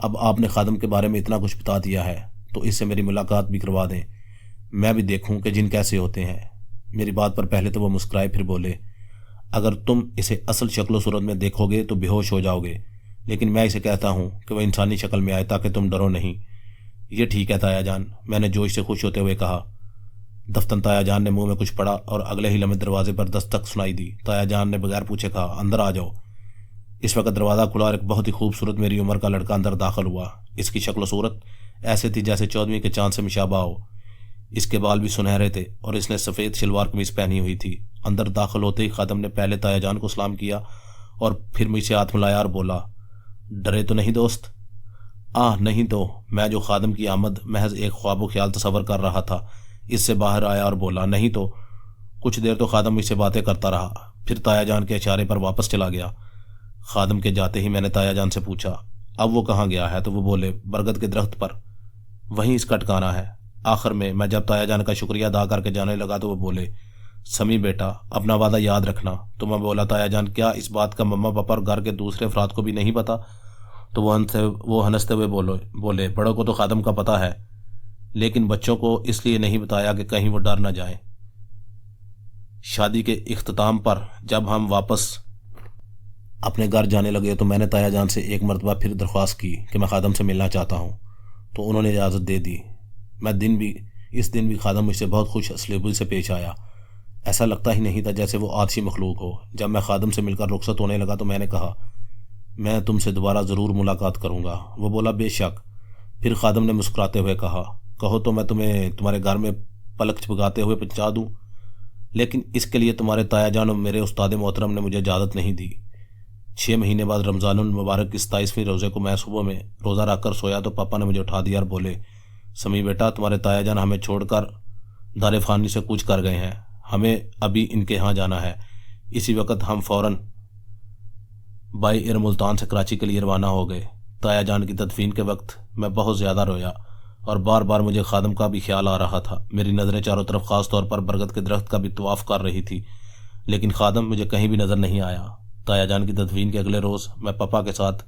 اب آپ نے خادم کے بارے میں اتنا کچھ بتا دیا ہے تو اس سے میری ملاقات بھی کروا دیں، میں بھی دیکھوں کہ جن کیسے ہوتے ہیں۔ میری بات پر پہلے تو وہ مسکرائے، پھر بولے، اگر تم اسے اصل شکل و صورت میں دیکھو گے تو بے ہوش ہو جاؤ گے، لیکن میں اسے کہتا ہوں کہ وہ انسانی شکل میں آئے تاکہ تم ڈرو نہیں۔ یہ ٹھیک ہے تایا جان، میں نے جوش سے خوش ہوتے ہوئے کہا۔ دفتن تایا جان نے منہ میں کچھ پڑا اور اگلے ہی لمحے دروازے پر دستک سنائی دی۔ تایا جان نے بغیر پوچھے کہا، اندر آ جاؤ۔ اس وقت دروازہ کھلا اور ایک بہت ہی خوبصورت میری عمر کا لڑکا اندر داخل ہوا۔ اس کی شکل و صورت ایسے تھی جیسے 14ویں کے چاند سے مشابہ ہو۔ اس کے بال بھی سنہرے تھے اور اس نے سفید شلوار قمیض پہنی ہوئی تھی۔ اندر داخل ہوتے ہی خادم نے پہلے تایا جان کو سلام کیا اور پھر مجھ سے ہاتھ ملایا اور بولا، ڈرے تو نہیں دوست؟ نہیں تو میں جو خادم کی آمد محض ایک خواب و خیال تصور کر رہا تھا اس سے باہر آیا اور بولا، نہیں تو۔ کچھ دیر تو خادم مجھ سے باتیں کرتا رہا، پھر تایا جان کے اشارے پر واپس چلا گیا۔ خادم کے جاتے ہی میں نے تایا جان سے پوچھا، اب وہ کہاں گیا ہے؟ تو وہ بولے، برگد کے درخت پر، وہیں اس کا ٹھکانہ ہے۔ آخر میں جب تایا جان کا شکریہ ادا کر کے جانے لگا تو وہ بولے، سمی بیٹا اپنا وعدہ یاد رکھنا۔ تو میں بولا، تایا جان کیا اس بات کا مما پاپا اور گھر کے دوسرے افراد کو بھی نہیں پتا؟ تو وہ ہنستے ہوئے بولے، بڑوں کو تو خادم کا پتہ ہے، لیکن بچوں کو اس لیے نہیں بتایا کہ کہیں وہ ڈر نہ جائیں۔ شادی کے اختتام پر جب ہم واپس اپنے گھر جانے لگے تو میں نے تایا جان سے ایک مرتبہ پھر درخواست کی کہ میں خادم سے ملنا چاہتا ہوں، تو انہوں نے اجازت دے دی۔ اس دن بھی خادم مجھ سے بہت خوش اسلوبی سے پیش آیا، ایسا لگتا ہی نہیں تھا جیسے وہ آتشی مخلوق ہو۔ جب میں خادم سے مل کر رخصت ہونے لگا تو میں نے کہا، میں تم سے دوبارہ ضرور ملاقات کروں گا۔ وہ بولا، بے شک۔ پھر خادم نے مسکراتے ہوئے کہا، کہو تو میں تمہیں تمہارے گھر میں پلک چپکاتے ہوئے پہنچا دوں، لیکن اس کے لیے تمہارے تایا جان اور میرے استاد محترم نے مجھے اجازت نہیں دی۔ 6 مہینے بعد رمضان المبارک کی 27ویں روزے کو میں صبح میں روزہ رکھ کر سویا تو پاپا نے مجھے اٹھا دیا اور بولے، سمی بیٹا تمہارے تایا جان ہمیں چھوڑ کر دار فانی سے کوچ کر گئے ہیں، ہمیں ابھی ان کے ہاں جانا ہے۔ اسی وقت ہم فوراً بائی ایئر ملتان سے کراچی کے لیے روانہ ہو گئے۔ تایا جان کی تدفین کے وقت میں بہت زیادہ رویا اور بار بار مجھے خادم کا بھی خیال آ رہا تھا۔ میری نظریں چاروں طرف خاص طور پر برگد کے درخت کا بھی طواف کر رہی تھی، لیکن خادم مجھے کہیں بھی نظر نہیں آیا۔ تایا جان کی تدفین کے اگلے روز میں پاپا کے ساتھ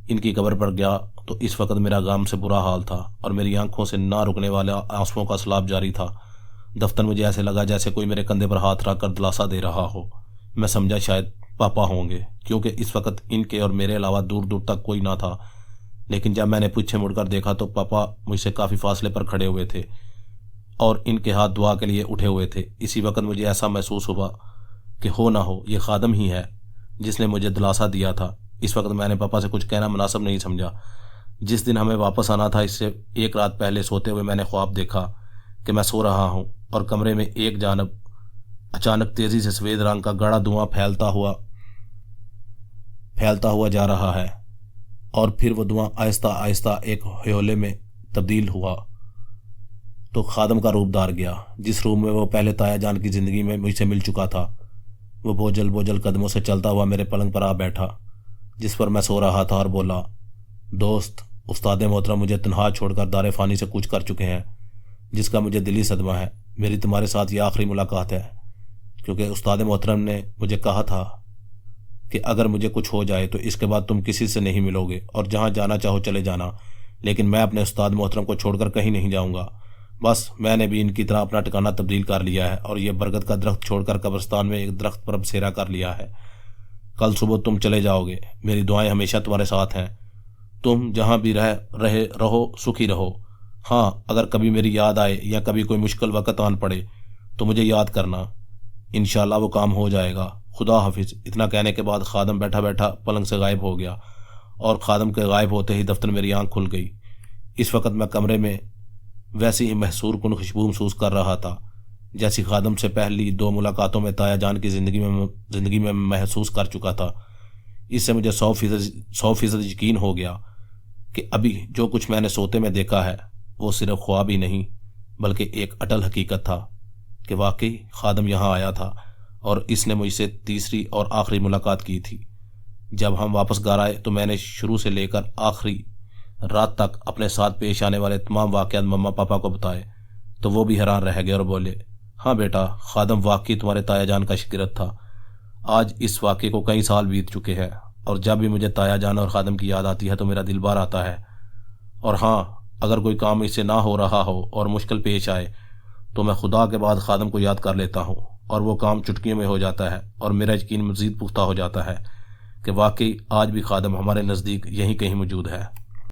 ان کی قبر پر گیا تو اس وقت میرا غم سے برا حال تھا اور میری آنکھوں سے نہ رکنے والا آنسوؤں کا سیلاب جاری تھا۔ دفتر مجھے ایسے لگا جیسے کوئی میرے کندھے پر ہاتھ رکھ کر دلاسا دے رہا ہو۔ میں سمجھا شاید پاپا ہوں گے، کیونکہ اس وقت ان کے اور میرے علاوہ دور دور تک کوئی نہ تھا، لیکن جب میں نے پیچھے مڑ کر دیکھا تو پاپا مجھ سے کافی فاصلے پر کھڑے ہوئے تھے اور ان کے ہاتھ دعا کے لیے اٹھے ہوئے تھے۔ اسی وقت مجھے ایسا محسوس ہوا کہ ہو نہ ہو یہ خادم ہی ہے جس نے مجھے دلاسا دیا تھا۔ اس وقت میں نے پاپا سے کچھ کہنا مناسب نہیں سمجھا۔ جس دن ہمیں واپس آنا تھا اس سے ایک رات پہلے سوتے ہوئے میں نے خواب دیکھا کہ میں سو رہا ہوں اور کمرے میں ایک جانب اچانک تیزی سے سفید رنگ کا گاڑھا دھواں پھیلتا ہوا جا رہا ہے اور پھر وہ دھواں آہستہ آہستہ ایک ہیولے میں تبدیل ہوا تو خادم کا روپ دھار گیا، جس روپ میں وہ پہلے تایا جان کی زندگی میں مجھ سے مل چکا تھا۔ وہ بوجھل قدموں سے چلتا ہوا میرے پلنگ پر آ بیٹھا جس پر میں سو رہا تھا اور بولا، دوست استاد محترم مجھے تنہا چھوڑ کر دار فانی سے کوچ کر چکے ہیں، جس کا مجھے دلی صدمہ ہے۔ میری تمہارے ساتھ یہ آخری ملاقات ہے، کیونکہ استاد محترم نے مجھے کہا تھا کہ اگر مجھے کچھ ہو جائے تو اس کے بعد تم کسی سے نہیں ملو گے اور جہاں جانا چاہو چلے جانا، لیکن میں اپنے استاد محترم کو چھوڑ کر کہیں نہیں جاؤں گا۔ بس میں نے بھی ان کی طرح اپنا ٹھکانہ تبدیل کر لیا ہے اور یہ برگد کا درخت چھوڑ کر قبرستان میں ایک درخت پر بسیرا کر لیا ہے۔ کل صبح تم چلے جاؤ گے، میری دعائیں ہمیشہ تمہارے ساتھ ہیں۔ تم جہاں بھی رہو سکھی رہو۔ ہاں، اگر کبھی میری یاد آئے یا کبھی کوئی مشکل وقت آن پڑے تو مجھے یاد کرنا، انشاءاللہ وہ کام ہو جائے گا۔ خدا حافظ۔ اتنا کہنے کے بعد خادم بیٹھا بیٹھا پلنگ سے غائب ہو گیا اور خادم کے غائب ہوتے ہی دفتر میری آنکھ کھل گئی۔ اس وقت میں کمرے میں ویسی ہی محصور کن خوشبو محسوس کر رہا تھا جیسی خادم سے پہلی 2 ملاقاتوں میں تایا جان کی زندگی میں محسوس کر چکا تھا۔ اس سے مجھے 100% یقین ہو گیا کہ ابھی جو کچھ میں نے سوتے میں دیکھا ہے وہ صرف خواب ہی نہیں بلکہ ایک اٹل حقیقت تھا کہ واقعی خادم یہاں آیا تھا اور اس نے مجھ سے تیسری اور آخری ملاقات کی تھی۔ جب ہم واپس گھر آئے تو میں نے شروع سے لے کر آخری رات تک اپنے ساتھ پیش آنے والے تمام واقعات مما پاپا کو بتائے تو وہ بھی حیران رہ گئے اور بولے، ہاں بیٹا، خادم واقعی تمہارے تایا جان کا شاگرد تھا۔ آج اس واقعے کو کئی سال بیت چکے ہیں اور جب بھی مجھے تایا جان اور خادم کی یاد آتی ہے تو میرا دل بھر آتا ہے۔ اور ہاں، اگر کوئی کام اس سے نہ ہو رہا ہو اور مشکل پیش آئے تو میں خدا کے بعد خادم کو یاد کر لیتا ہوں، اور وہ کام چٹکیوں میں ہو جاتا ہے، اور میرا یقین مزید پختہ ہو جاتا ہے کہ واقعی آج بھی خادم ہمارے نزدیک یہیں کہیں موجود ہے۔